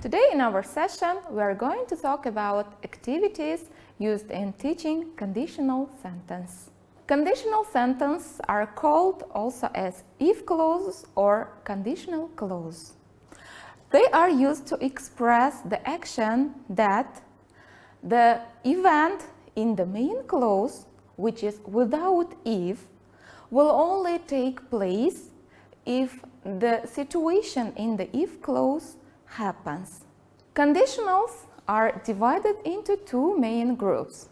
Today in our session we are going to talk about activities used in teaching conditional sentence. Conditional sentences are called also as if clauses or conditional clause. They are used to express the action that the event in the main clause, which is without if, will only take place if the situation in the if clause happens. Conditionals are divided into two main groups: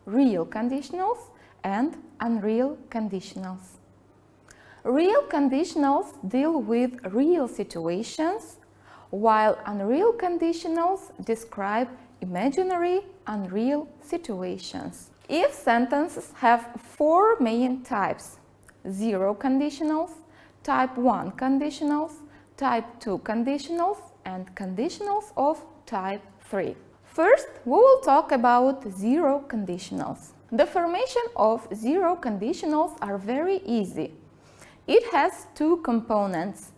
real conditionals and unreal conditionals. Real conditionals deal with real situations, while unreal conditionals describe imaginary, unreal situations. If sentences have four main types: zero conditionals, type 1 conditionals, type 2 conditionals, and conditionals of type 3. First, we will talk about zero conditionals. The formation of zero conditionals are very easy. It has two components: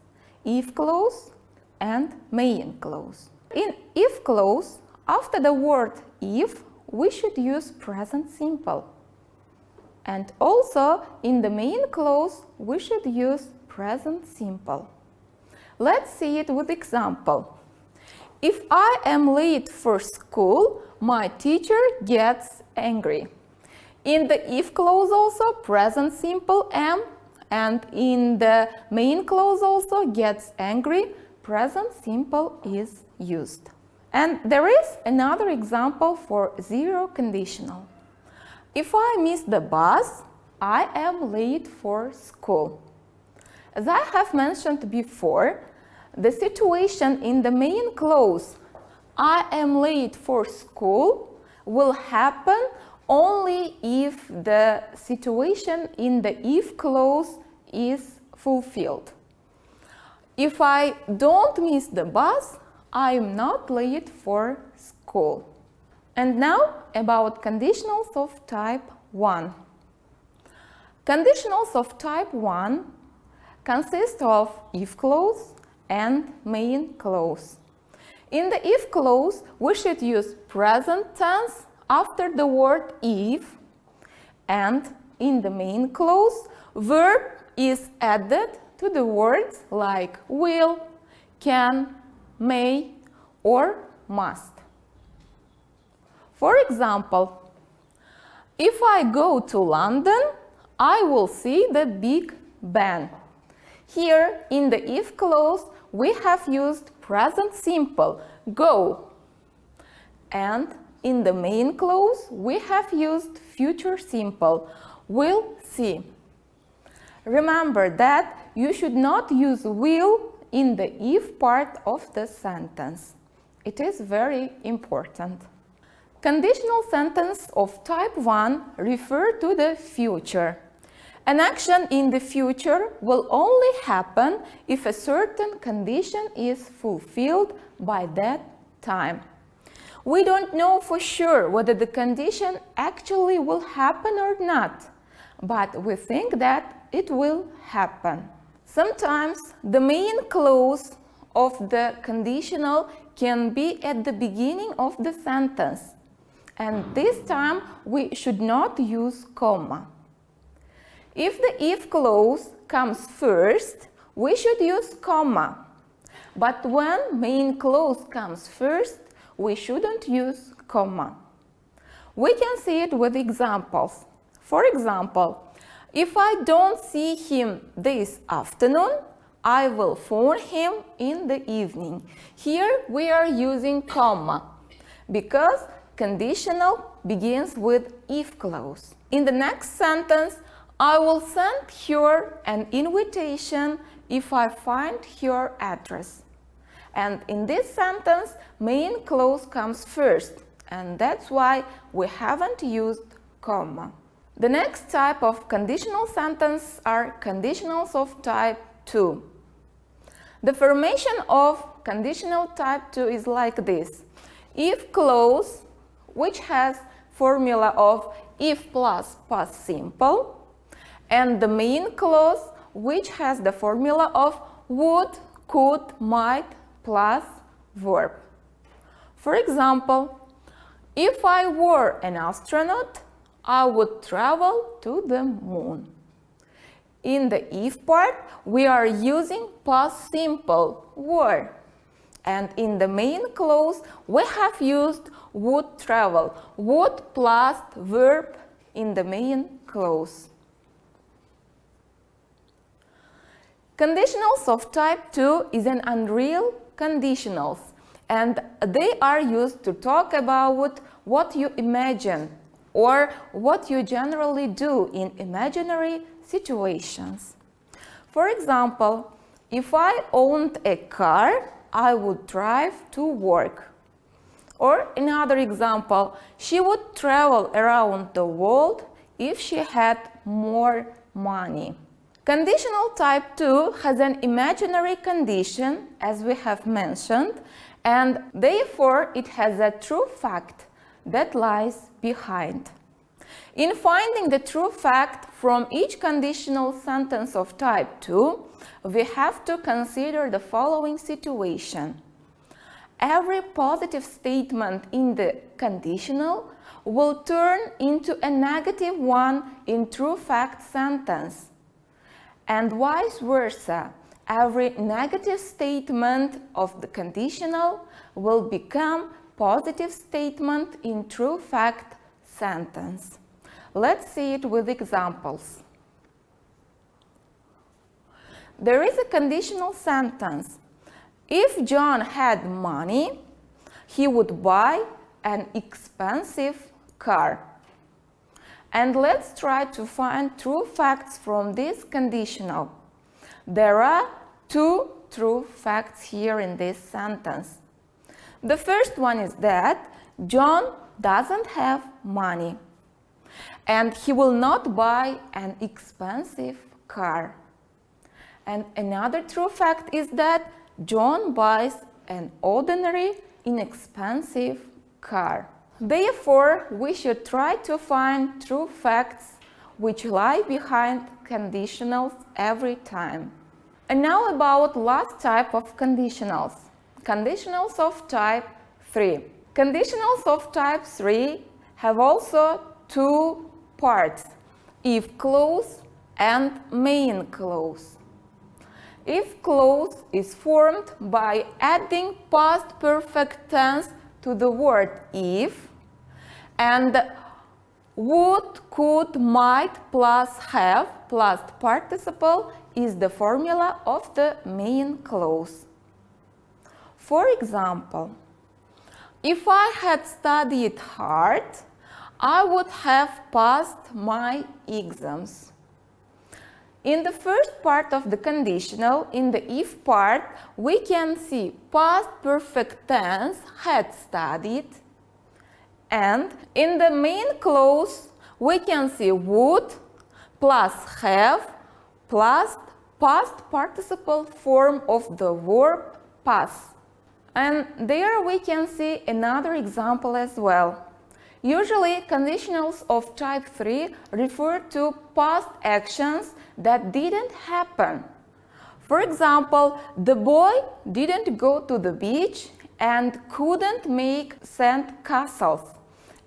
if clause and main clause. In if clause, after the word if, we should use present simple. And also in the main clause, we should use present simple. Let's see it with example. If I am late for school, my teacher gets angry. In the if clause also present simple am, and in the main clause also gets angry, present simple is used. And there is another example for zero conditional. If I miss the bus, I am late for school. As I have mentioned before, the situation in the main clause, I am late for school, will happen only if the situation in the if clause is fulfilled. If I don't miss the bus, I am not late for school. And now about conditionals of type 1. Conditionals of type 1 consist of if clause and main clause. In the if clause, we should use present tense after the word if, and in the main clause, verb is added to the words like will, can, may, or must. For example, if I go to London, I will see the Big Ben. Here in the if clause, we have used present simple, go. And in the main clause, we have used future simple, will see. Remember that you should not use will in the if part of the sentence. It is very important. Conditional sentences of type 1 refer to the future. An action in the future will only happen if a certain condition is fulfilled by that time. We don't know for sure whether the condition actually will happen or not, but we think that it will happen. Sometimes the main clause of the conditional can be at the beginning of the sentence, and this time we should not use comma. If the if clause comes first, we should use comma. But when main clause comes first, we shouldn't use comma. We can see it with examples. For example, if I don't see him this afternoon, I will phone him in the evening. Here we are using comma because conditional begins with if clause. In the next sentence, I will send her an invitation if I find her address. And in this sentence, main clause comes first, and that's why we haven't used comma. The next type of conditional sentence are conditionals of type 2. The formation of conditional type 2 is like this: if clause, which has formula of if plus past simple, and the main clause, which has the formula of would, could, might plus verb. For example, if I were an astronaut, I would travel to the moon. In the if part, we are using past simple were. And in the main clause, we have used would travel, would plus verb in the main clause. Conditionals of type 2 is an unreal conditionals, and they are used to talk about what you imagine or what you generally do in imaginary situations. For example, if I owned a car, I would drive to work. Or another example, she would travel around the world if she had more money. Conditional type 2 has an imaginary condition, as we have mentioned, and therefore it has a true fact that lies behind. In finding the true fact from each conditional sentence of type 2, we have to consider the following situation. Every positive statement in the conditional will turn into a negative one in true fact sentence. And vice versa, every negative statement of the conditional will become positive statement in true fact sentence. Let's see it with examples. There is a conditional sentence. If John had money, he would buy an expensive car. And let's try to find true facts from this conditional. There are two true facts here in this sentence. The first one is that John doesn't have money, and he will not buy an expensive car. And another true fact is that John buys an ordinary, inexpensive car. Therefore, we should try to find true facts which lie behind conditionals every time. And now about last type of conditionals. Conditionals of type 3. Conditionals of type 3 have also two parts, if clause and main clause. If clause is formed by adding past perfect tense to the word if, and would, could, might plus have plus participle is the formula of the main clause. For example, if I had studied hard, I would have passed my exams. In the first part of the conditional, in the if part, we can see past perfect tense had studied, and in the main clause, we can see would plus have plus past participle form of the verb pass. And there we can see another example as well. Usually, conditionals of type 3 refer to past actions that didn't happen. For example, the boy didn't go to the beach and couldn't make sand castles.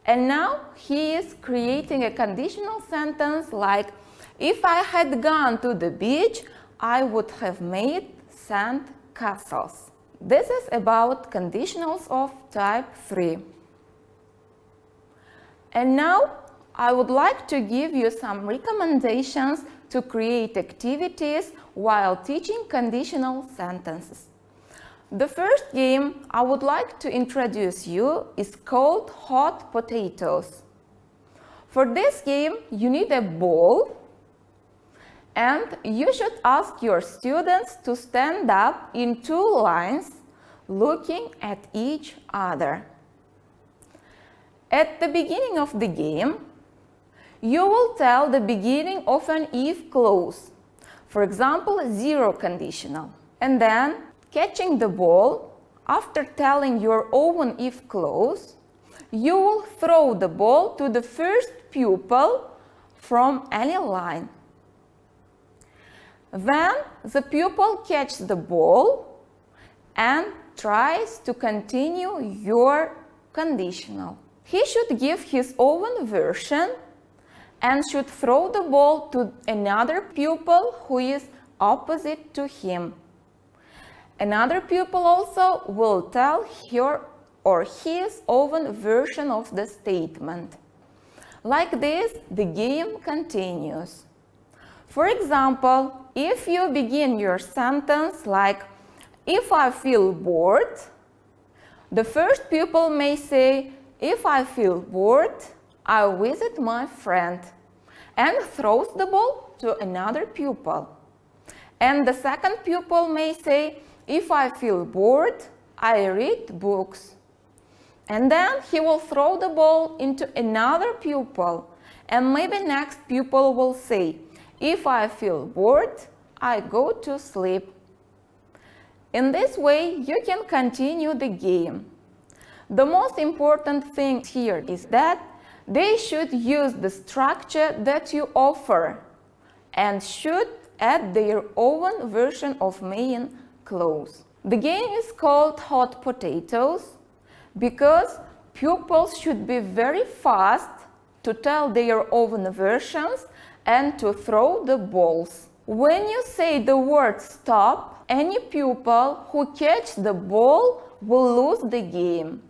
And now he is creating a conditional sentence like, if I had gone to the beach, I would have made sand castles. This is about conditionals of type 3. And now I would like to give you some recommendations to create activities while teaching conditional sentences. The first game I would like to introduce you is called Hot Potatoes. For this game, you need a ball, and you should ask your students to stand up in two lines, looking at each other. At the beginning of the game, you will tell the beginning of an if clause, for example, zero conditional, and then catching the ball, after telling your own if clause, you will throw the ball to the first pupil from any line. When the pupil catches the ball, and tries to continue your conditional. He should give his own version and should throw the ball to another pupil who is opposite to him. Another pupil also will tell her or his own version of the statement. Like this, the game continues. For example, if you begin your sentence like, if I feel bored, the first pupil may say, if I feel bored, I visit my friend, and throws the ball to another pupil. And the second pupil may say, if I feel bored, I read books. And then he will throw the ball into another pupil, and maybe next pupil will say, if I feel bored, I go to sleep. In this way, you can continue the game. The most important thing here is that they should use the structure that you offer and should add their own version of main clause. The game is called hot potatoes because pupils should be very fast to tell their own versions and to throw the balls. When you say the word stop, any pupil who catches the ball will lose the game.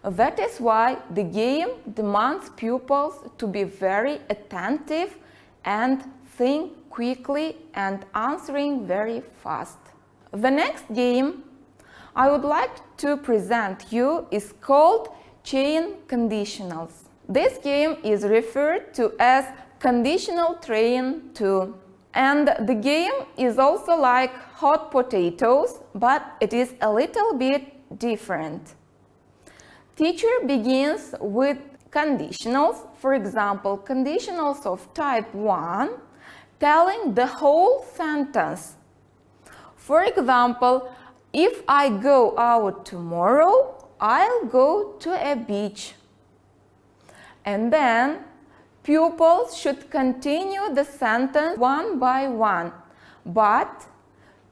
That is why the game demands pupils to be very attentive and think quickly and answering very fast. The next game I would like to present you is called chain conditionals. This game is referred to as conditional train 2. And the game is also like hot potatoes, but it is a little bit different. Teacher begins with conditionals, for example, conditionals of type 1, telling the whole sentence. For example, if I go out tomorrow, I'll go to a beach. And then pupils should continue the sentence one by one, but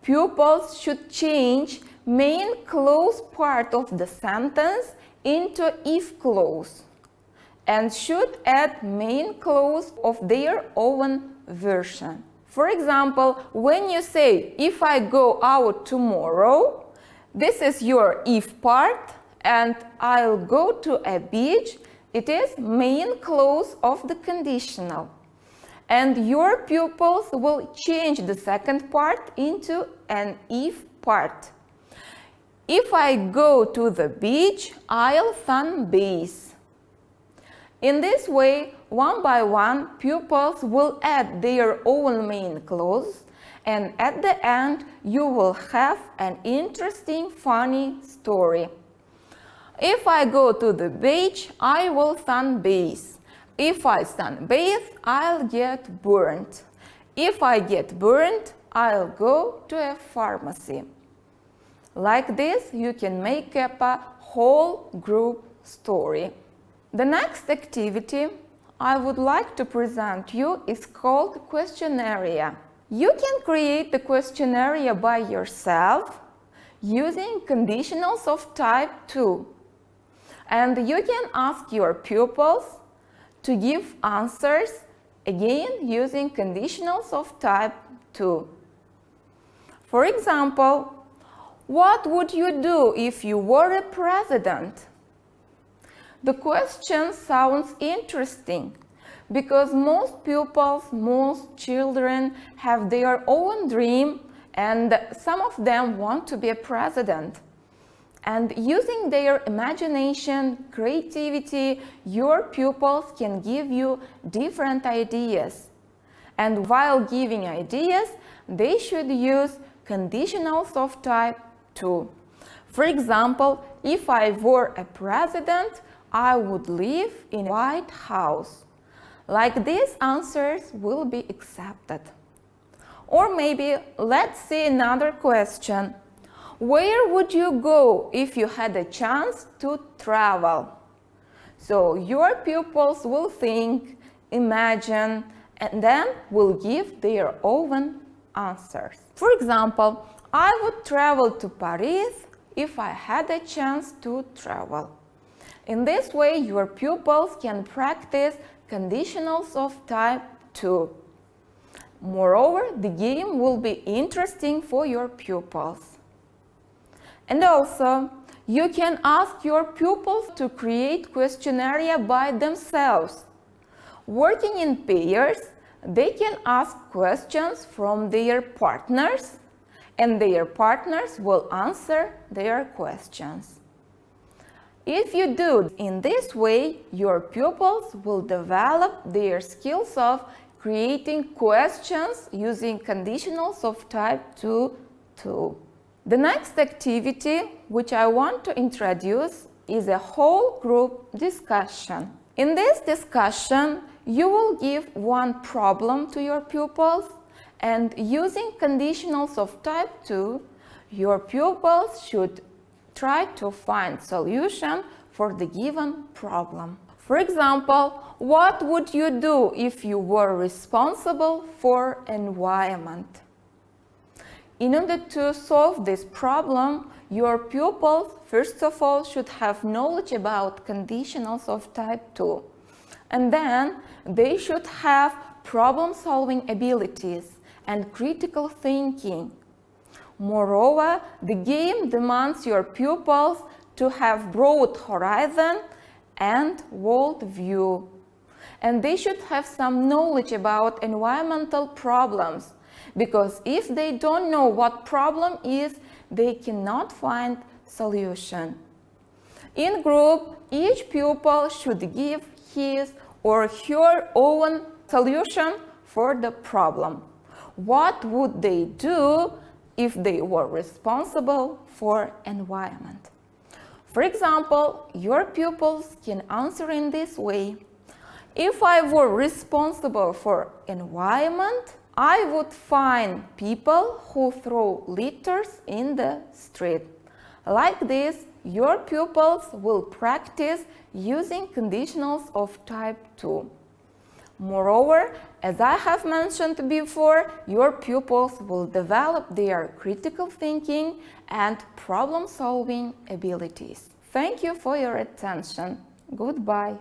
pupils should change main clause part of the sentence into if clause and should add main clause of their own version. For example, when you say, if I go out tomorrow, this is your if part, and I'll go to a beach, it is main clause of the conditional. And your pupils will change the second part into an if part. If I go to the beach, I'll sunbathe. In this way, one by one, pupils will add their own main clause, and at the end, you will have an interesting, funny story. If I go to the beach, I will sunbathe. If I sunbathe, I'll get burnt. If I get burnt, I'll go to a pharmacy. Like this, you can make up a whole group story. The next activity I would like to present you is called Questionnaire. You can create the questionnaire by yourself using conditionals of type 2. And you can ask your pupils to give answers again using conditionals of type 2. For example, what would you do if you were a president? The question sounds interesting because most pupils, most children have their own dream and some of them want to be a president. And using their imagination, creativity, your pupils can give you different ideas. And while giving ideas, they should use conditionals of type 2. For example, if I were a president, I would live in a White House. Like these answers will be accepted. Or maybe let's see another question. Where would you go if you had a chance to travel? So your pupils will think, imagine, and then will give their own answers. For example, I would travel to Paris if I had a chance to travel. In this way, your pupils can practice conditionals of type 2. Moreover, the game will be interesting for your pupils. And also, you can ask your pupils to create questionnaire by themselves. Working in pairs, they can ask questions from their partners, and their partners will answer their questions. If you do in this way, your pupils will develop their skills of creating questions using conditionals of type 2 too. The next activity which I want to introduce is a whole group discussion. In this discussion, you will give one problem to your pupils, and using conditionals of type 2, your pupils should try to find solution for the given problem. For example, what would you do if you were responsible for environment? In order to solve this problem, your pupils first of all should have knowledge about conditionals of type 2, and then they should have problem-solving abilities and critical thinking. Moreover, the game demands your pupils to have broad horizon and world view, and they should have some knowledge about environmental problems, because if they don't know what problem is, they cannot find solution. In group, each pupil should give his or her own solution for the problem. What would they do if they were responsible for environment? For example, your pupils can answer in this way. If I were responsible for environment, I would find people who throw litters in the street. Like this, your pupils will practice using conditionals of type 2. Moreover, as I have mentioned before, your pupils will develop their critical thinking and problem-solving abilities. Thank you for your attention. Goodbye.